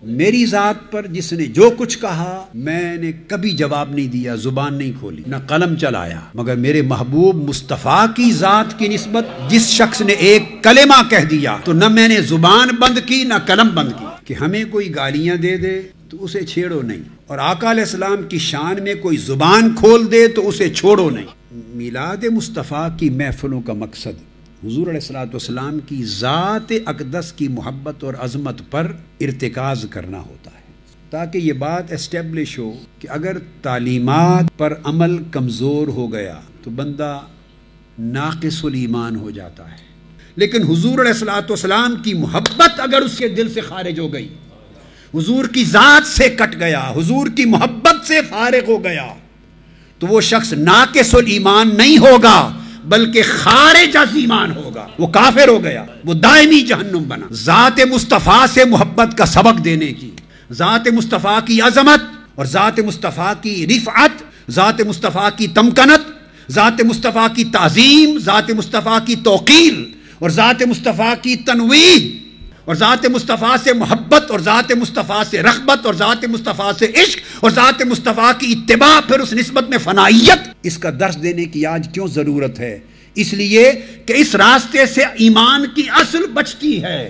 میری ذات پر جس نے جو کچھ کہا میں نے کبھی جواب نہیں دیا، زبان نہیں کھولی، نہ قلم چلایا، مگر میرے محبوب مصطفیٰ کی ذات کی نسبت جس شخص نے ایک کلمہ کہہ دیا تو نہ میں نے زبان بند کی نہ قلم بند کی۔ کہ ہمیں کوئی گالیاں دے دے تو اسے چھیڑو نہیں، اور آقا علیہ السلام کی شان میں کوئی زبان کھول دے تو اسے چھوڑو نہیں۔ میلاد مصطفیٰ کی محفلوں کا مقصد حضور علیہ السلام کی ذات اقدس کی محبت اور عظمت پر ارتکاز کرنا ہوتا ہے، تاکہ یہ بات اسٹیبلش ہو کہ اگر تعلیمات پر عمل کمزور ہو گیا تو بندہ ناقص الایمان ہو جاتا ہے، لیکن حضور علیہ السلام کی محبت اگر اس کے دل سے خارج ہو گئی، حضور کی ذات سے کٹ گیا، حضور کی محبت سے فارغ ہو گیا، تو وہ شخص ناقص الایمان نہیں ہوگا بلکہ خارج از ایمان ہوگا، وہ کافر ہو گیا، وہ دائمی جہنم بنا۔ ذات مصطفیٰ سے محبت کا سبق دینے کی، ذات مصطفیٰ کی عظمت اور ذات مصطفیٰ کی رفعت، ذات مصطفیٰ کی تمکنت، ذات مصطفیٰ کی تعظیم، ذات مصطفیٰ کی توقیر اور ذات مصطفیٰ کی تنویر اور ذات مصطفیٰ سے محبت اور ذات مصطفیٰ سے رغبت اور ذات مصطفیٰ سے عشق اور ذات مصطفیٰ کی اتباع، پھر اس نسبت میں فنائیت، اس کا درس دینے کی آج کیوں ضرورت ہے؟ اس لیے کہ اس راستے سے ایمان کی اصل بچتی ہے۔